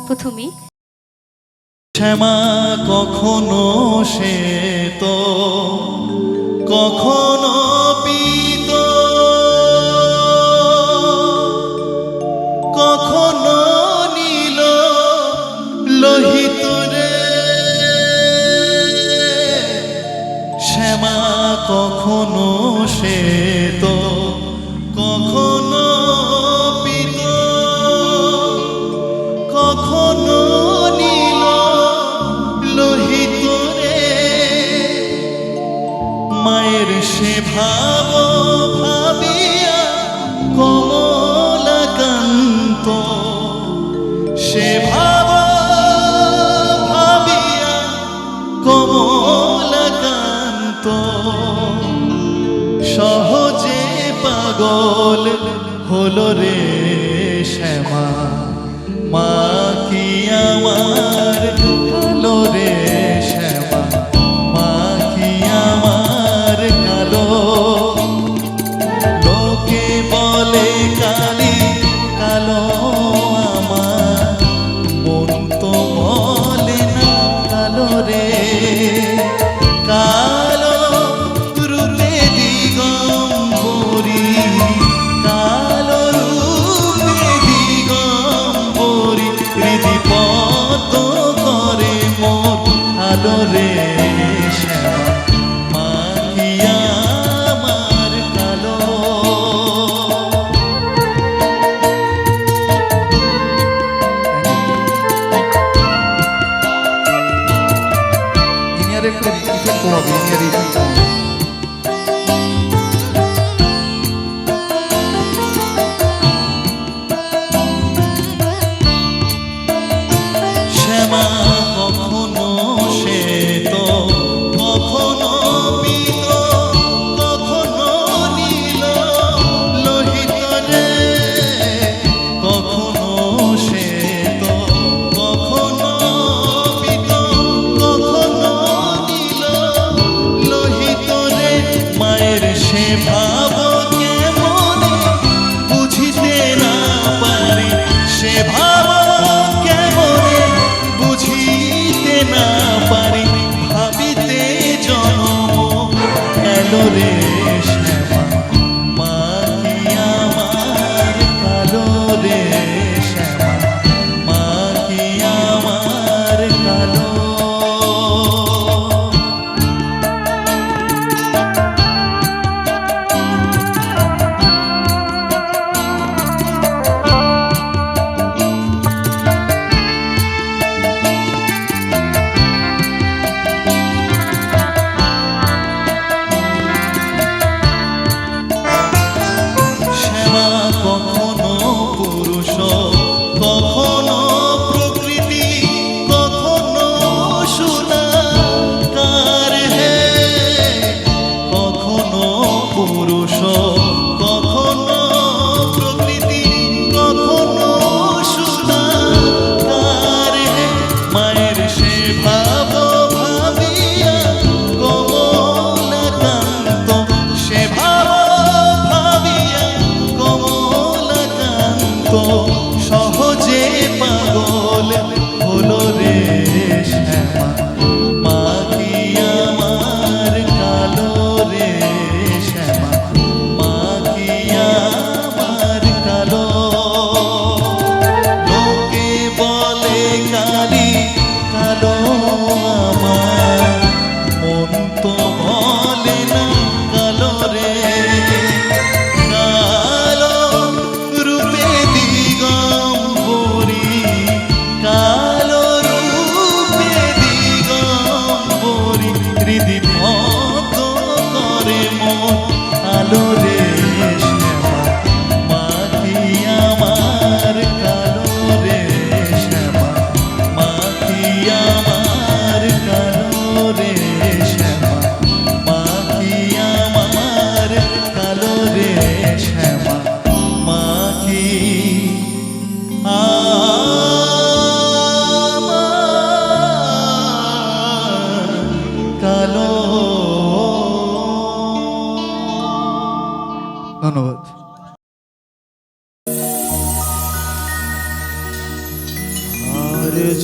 প্রথমেই শ্যামা কখনো সে তো কখনো পিত, কখনো নীল লোহিত রে। শ্যামা কখনো সে তো কখনো পিত, কখনো নীল লোহিত রে। মায়ের সে ভাব ভাবিয়া কমলাকান্ত, সে ভাব ভাবিয়া কমলাকান্ত সহজে পাগল হলো রে শ্যামা। মা কি আমার কালো রে শ্যামা, মা কি আমার কালো। লোকে বলে কালি কালো আমার, মন তো বলে না কালো রে। কালো রূপে দিগম্বরী, কালো রূপ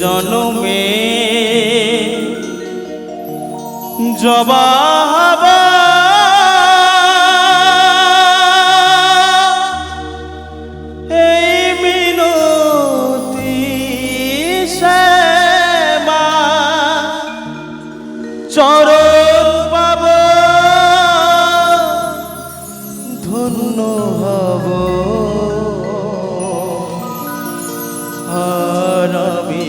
জনমে জবা এই মিনতি শ্যামা চরণ পাব ধন্য হব আর আমি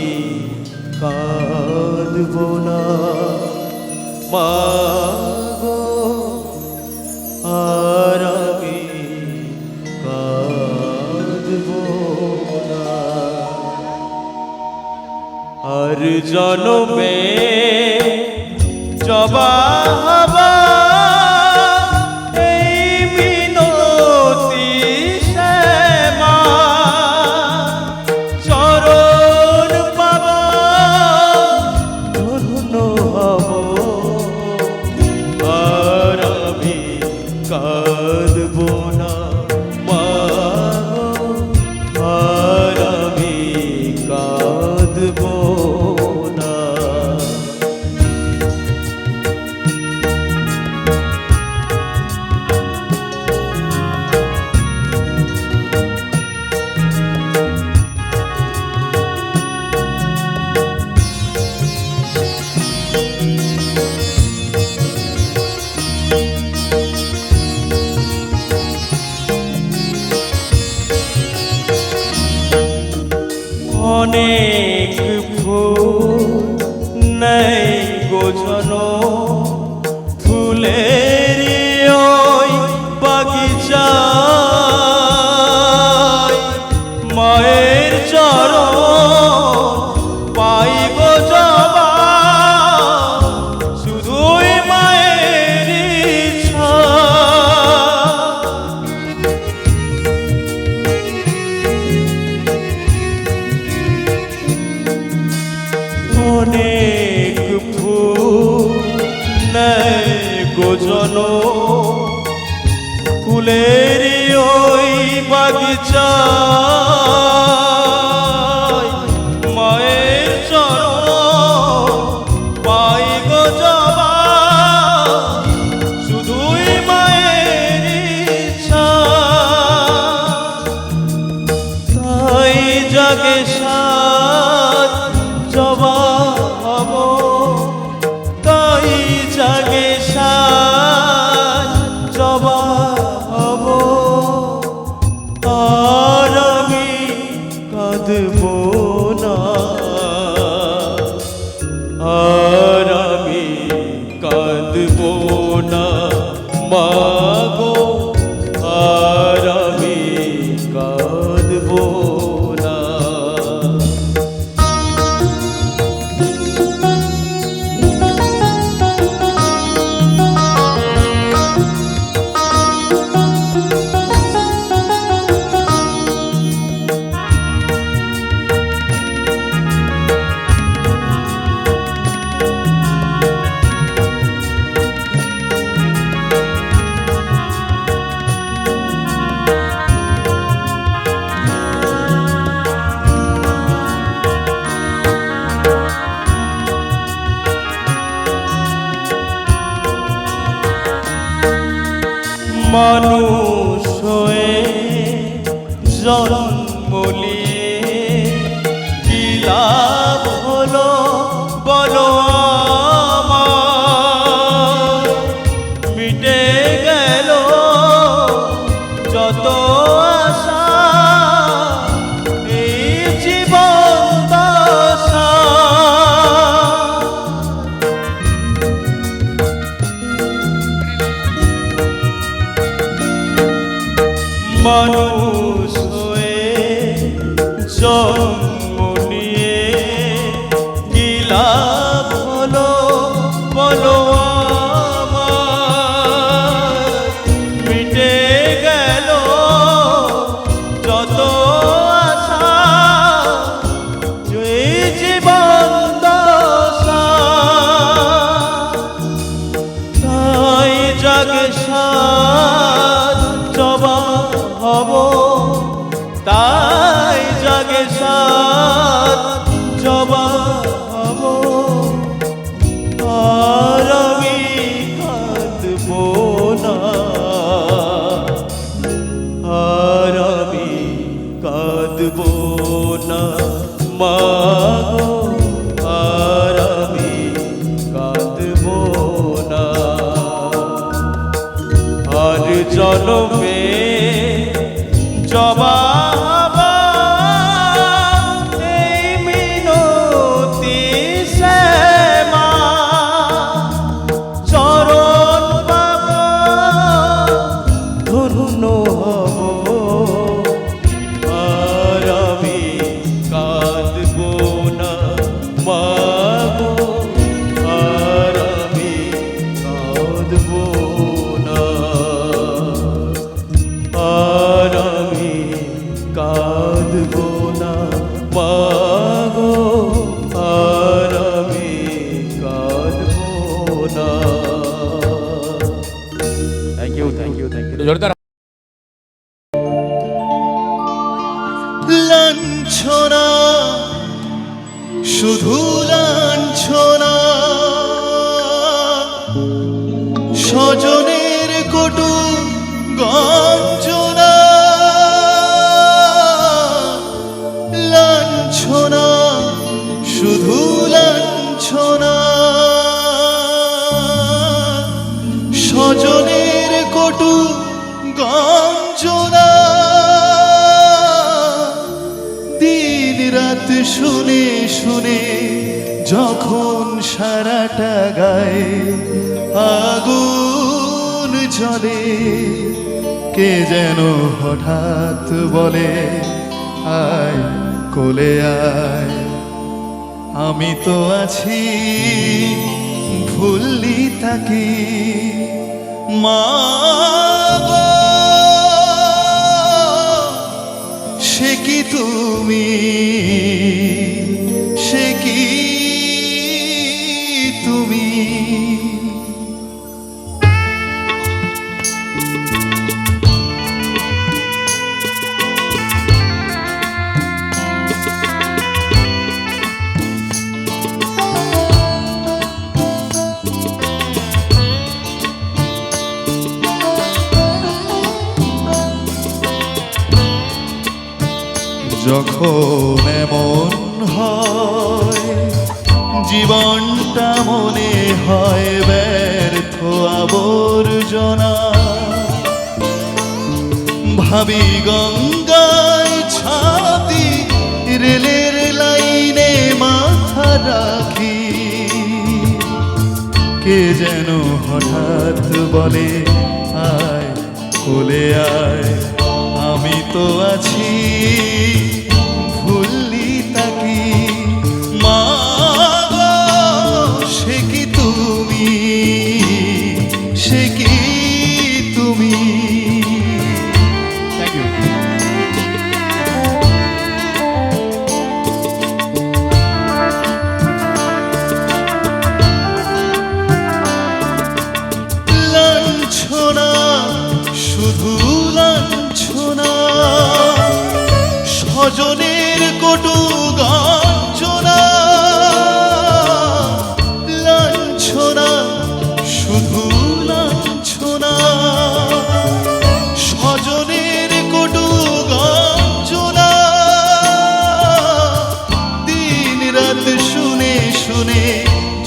কাঁদব না মাগো আর আমি কাঁদব না আর জনমে জবা হবা এই মিনতি শ্যামা চরণ পাব ধন্য হব আর আমি কাঁদব না মাগো আর আমি কাঁদব না অনেক ফুল নেই গোছান ফুলের ওই বাগিচায় মায়ের চরণ পাই গো জবা শুধুই মায়ের ইচ্ছা অনেক ফুল নেই গোজন ফুলের ওই বাগিচায় মায়ের চরণ পাই গো জবা শুধুই মায়ের ইচ্ছা তাই জাগে সাত জবা হব তাই জাগে সাত জবা হব আর আমি কাঁদব না আর আমি কাঁদব না মাগো আর আমি কাঁদব না মানুষ হয়ে জন্ম নিয়ে কি লাভ হলো বলো আমার মিটে গেল যত আশা এই জীবন দশা মানুষ হয়ে জন্ম নিয়ে কি লাভ হলো বলো আমার মিটে গেল যত আশা এই জীবন দশা তাই জাগে সাত জবা হব তাই জাগে কাঁদবো না মাগো আর আমি কাঁদবো না আর জনমে জবা এই মিনতি শ্যামা চরণ পাবো ধন্য হব আর আমি কাঁদবো না মাগো আর আমি কাঁদবো না আর আমি কাঁদবো না মাগো আর আমি কাঁদবো না। Thank you thank you thank you. জোরদার লাঞ্ছনা শুধু লাঞ্ছনা স্বজনের কটু গঞ্জনা লাঞ্ছনা শুধু লাঞ্ছনা স্বজনের কটু গঞ্জনা দিন রাত শুনে শুনে যখন সারাটা গায়ে আগুন জ্বলে কে যেন হঠাৎ বলে আয় কোলে আয় আমি তো আছি ভুললি তাকে মা গো, সে কি তুমি সে কি তুমি যখন এমন হয় জীবনটা মনে হয় ব্যর্থ আবর্জনা ভাবি গঙ্গায় ছাতি রেলের লাইনে মাথা রাখি কে যেন হঠাৎ বলে আয় কোলে আয় আমি তো আছি ভুললি তাকি মা গো, সে কি তুমি সে কি তুমি। Thank you. লাঞ্ছনা শুধু লাঞ্ছনা স্বজনের কটু গঞ্জনা লাঞ্ছনা শুধু লাঞ্ছনা স্বজনের কটু গঞ্জনা দিন রাত শুনে শুনে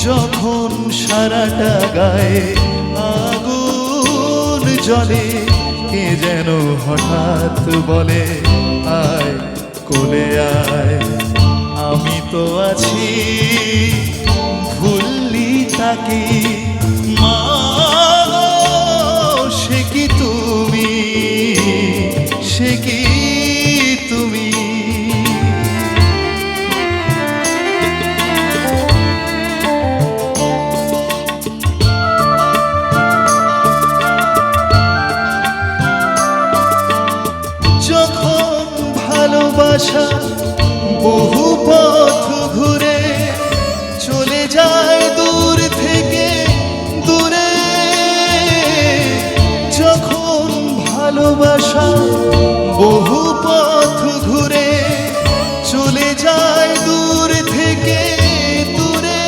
যখন সারাটা গায়ে আগুন জ্বলে কে যেন হঠাৎ বলে আয় কোলে আয় আমি তো আছি ভুললি তাকে মা গো, সে কি তুমি সে কি তুমি। যখন ভালোবাসা বহু পথ ঘুরে চলে যায় দূর থেকে দূরে যখন ভালোবাসা বহু পথ ঘুরে চলে যায় দূর থেকে দূরে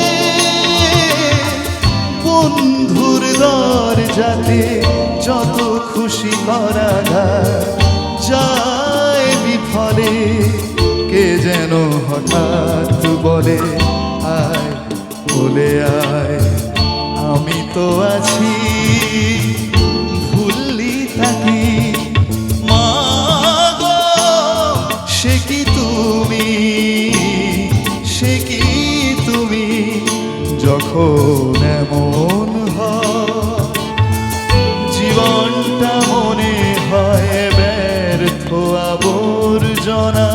বন্ধুর দরজাতে যত খুশি করা যায় বিফলে কে যেন হঠাৎ বলে আয় বলে আয়, আমি তো আছি ভুললি থাকি। মা গো সে কি তুমি, সে কি তুমি, যখন এমন হয় জীবনটা মনে হয় ব্যর্থ আবর্জনা।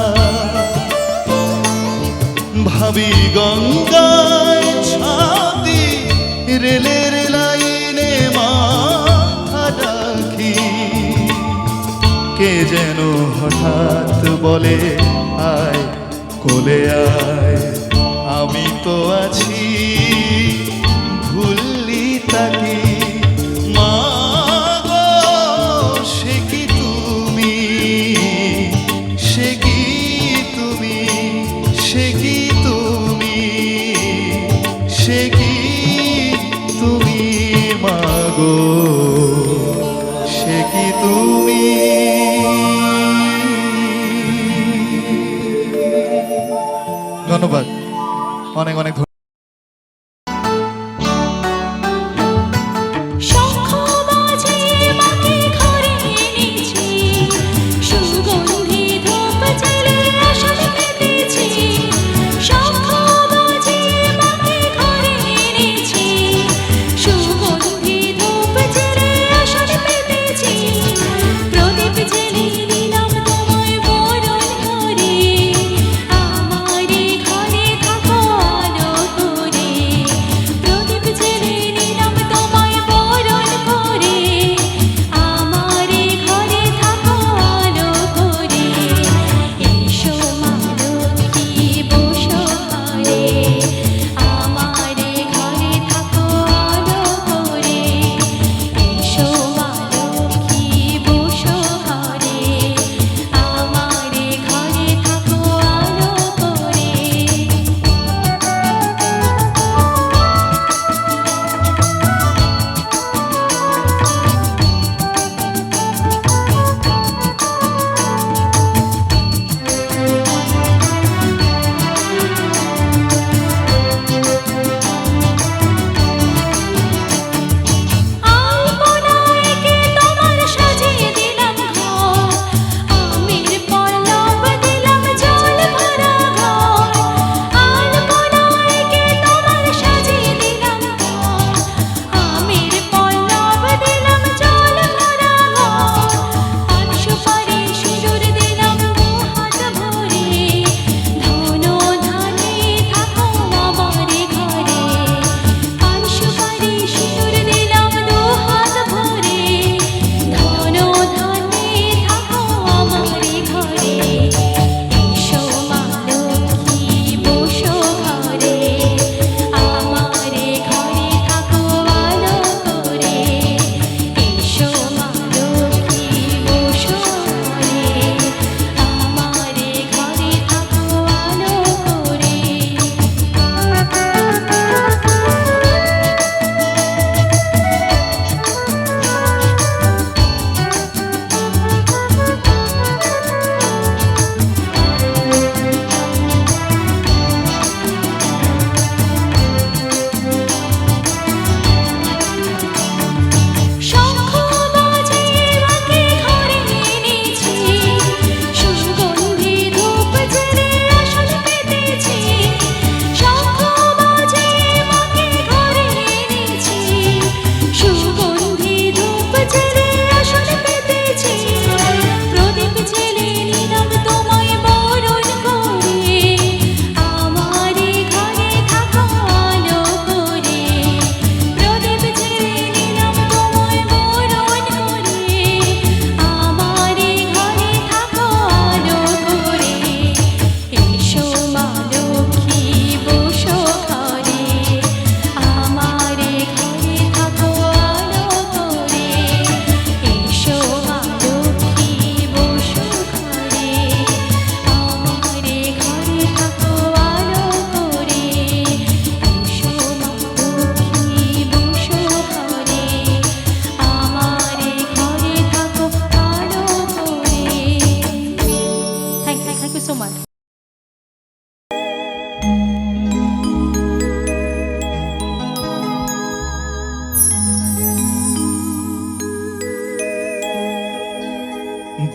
ভাবি গঙ্গায় ছাতি রেলের লাইনে মাথা রাখি, কে যেন হঠাৎ বলে আয় কোলে আয়, আমি তো আছি ভুললি তাকি। মা গো সে কি তুমি, সে কি তুমি, সে কি তুমি, সে কি তুমি, মা গো সে কি তুমি। ধন্যবাদ, অনেক অনেক ধন্যবাদ।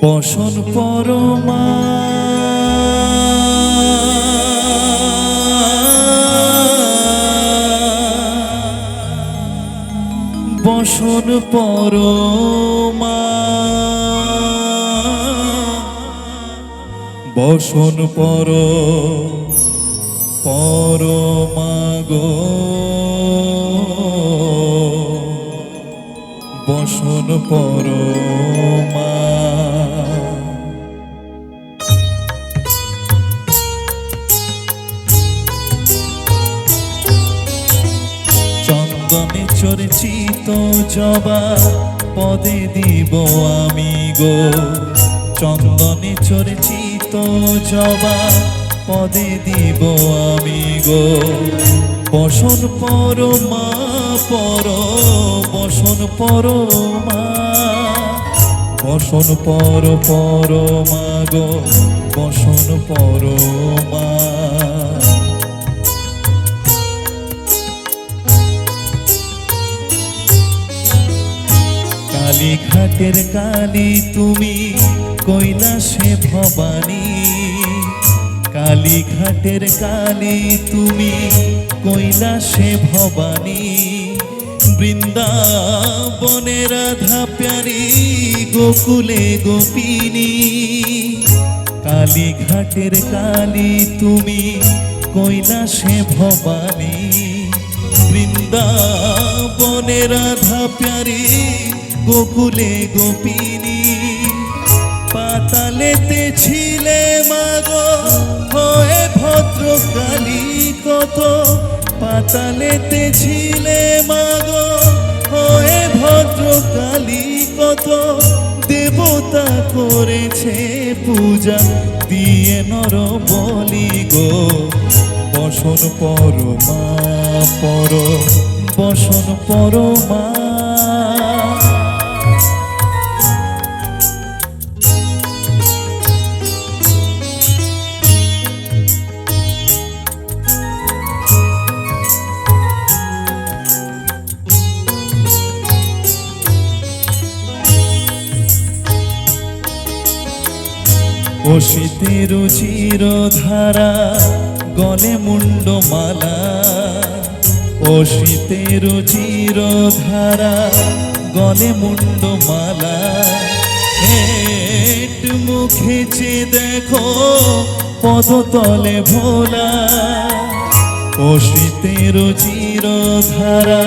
বসন পরমা বসন পরমা বসন পরমা গো বসন পরমা চন্দনে চর্চিত জবা পদে দিব আমি গো চন্দনে চর্চিত জবা পদে দিব আমি গো বসন পরমা বসন পরমা বসন পরমা গো বসন পরমা কালীঘাটের কালী তুমি কৈলাসে ভবানী কালীঘাটের কালী তুমি কৈলাসে ভবানী বৃন্দাবনে রাধা প্যারি গোকুলে গোপিনী কালীঘাটের কালী তুমি কৈলাসে ভবানী বৃন্দাবনে রাধা প্যারি গোকুলে গোপিনী পাতালেতে ছিলে মাগো হয়ে ভদ্রকালী কত পাতালেতে ছিলে মাগো হয়ে ভদ্রকালী কত দেবতা করেছে পূজা দিয়ে নর বলি গো বসন পরমা বসন পরমা অসিতের চিরধারা গলে মুন্ডমালা অসিতের চিরধারা গলে মুন্ডমালা হেট মুখে চে দেখো পদতলে ভোলা অসিতের চিরধারা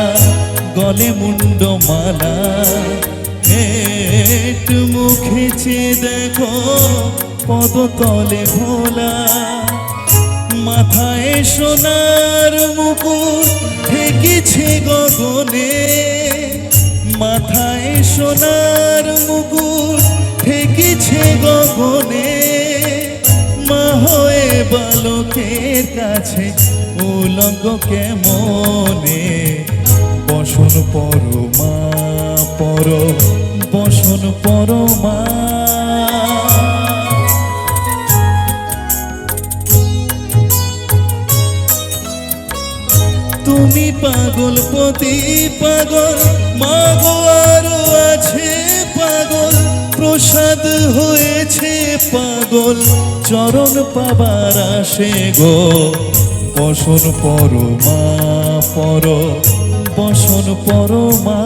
গলে মুন্ডমালা হেট মুখে চে দেখো পদতলে ভোলা মাথায় সোনার মুকুট ঠেকেছে গগনে মাথায় সোনার মুকুট ঠেকেছে গগনে মা হয়ে বালকের কাছে উলঙ্গ কেমনে বসন পরমা বসন পরমা তুমি পাগল পতি পাগল মাগো আরো আছে পাগল প্রসাদ হয়েছে পাগল চরণ পাবার আসে গো বসন পরমা বসন পরমা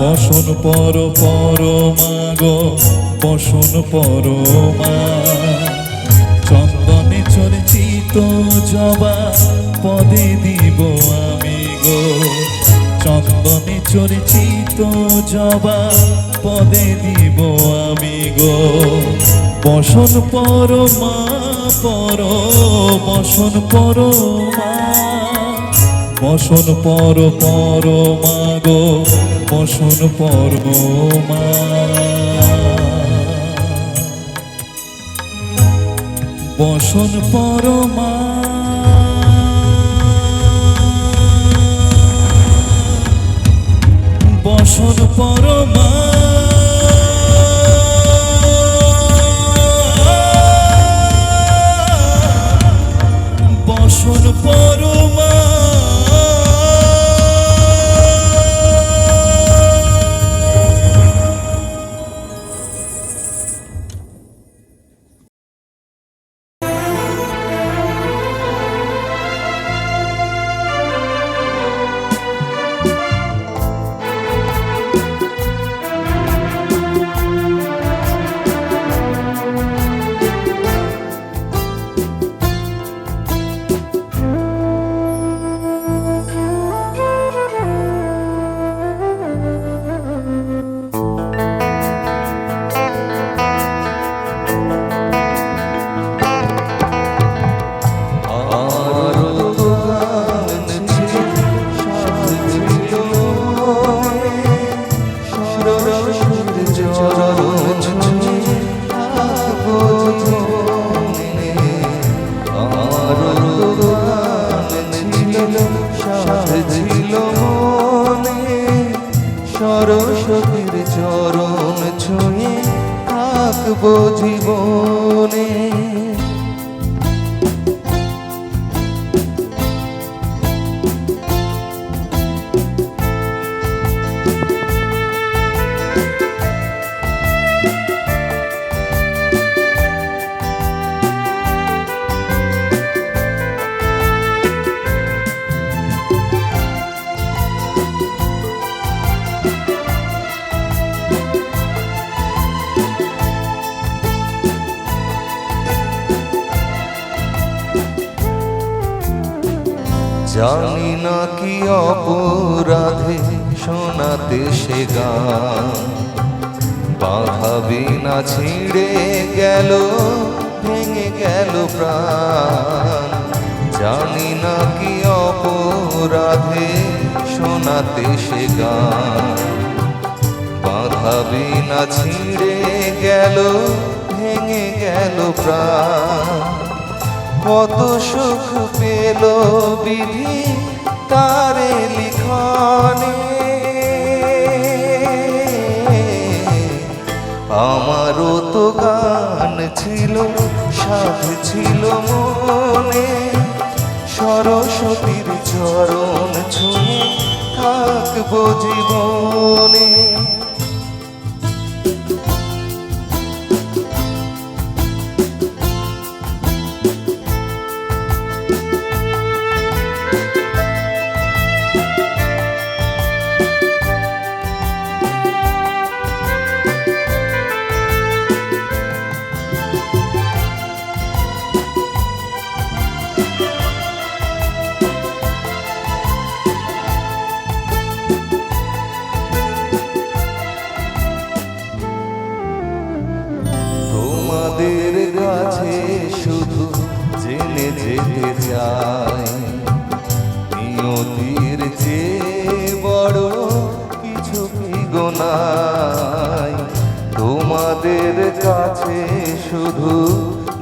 বসন পরমা গো বসন পরমা চন্দনে চর্চিত জবা পদে দিব আমি গো চন্দনে চর্চিত জবা পদে দিব আমি গো বসন পরমা বসন পরমা বসন পরমা গো বসন পরমা বসন পরমা বসন পরমা বসন পরমা থাকবো জীবনে। জানি না কি অপরাধে শোনাতে সে গান, বাধা বিনা ছিঁড়ে গেল, ভেঙে গেল প্রাণ। জানি না কি অপরাধে শোনাতে সে গান, বাধা বিনা ছিঁড়ে গেল, ভেঙে গেল প্রাণ। কত সুখ পেল বিধি তারে লিখনে, আমারও তো গান ছিল, সাধ ছিল মনে। সরস্বতীর চরণ ছুঁয়ে থাকবো জীবনে। তোমাদের কাছে শুধু জেনে যেতে চাই, নিয়তির চেয়ে বড় কিছু কি গো নাই। তোমাদের কাছে শুধু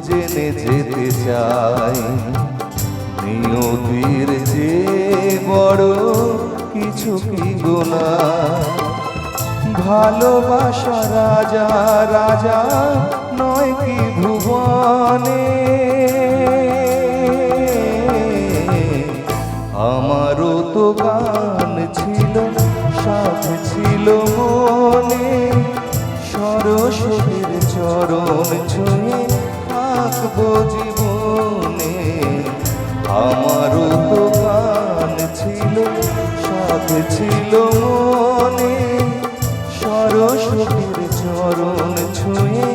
জেনে যেতে চাই, নিয়তির চেয়ে বড় কিছু কি গো নাই। ভালোবাসা রাজা রাজা নয় কি ভুবনে, আমারও তো গান ছিল, সাথ ছিল মনে। সরস্বতীর চরণ ছুঁয়ে থাকবো জীবনে। আমারও তো গান ছিল, সাথ ছিল মনে। সরস্বতীর চরণ ছুঁয়ে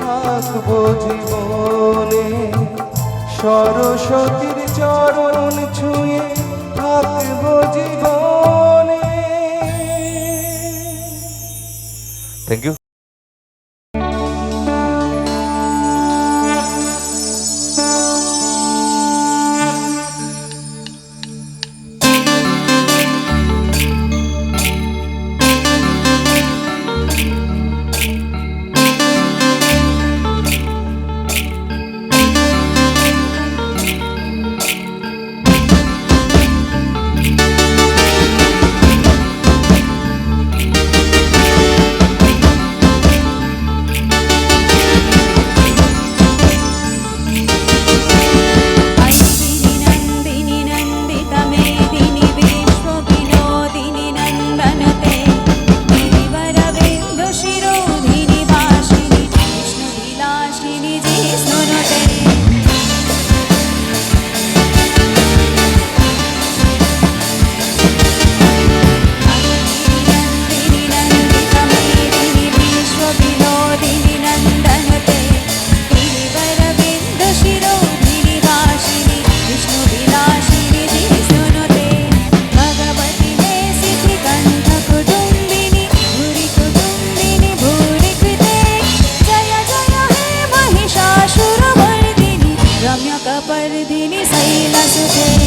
থাকবো জীবনে। সরস্বতীর চরণ ছুঁয়ে থাকবো জীবনে। Thank you. रम्यकपर्दिनि शैलसुते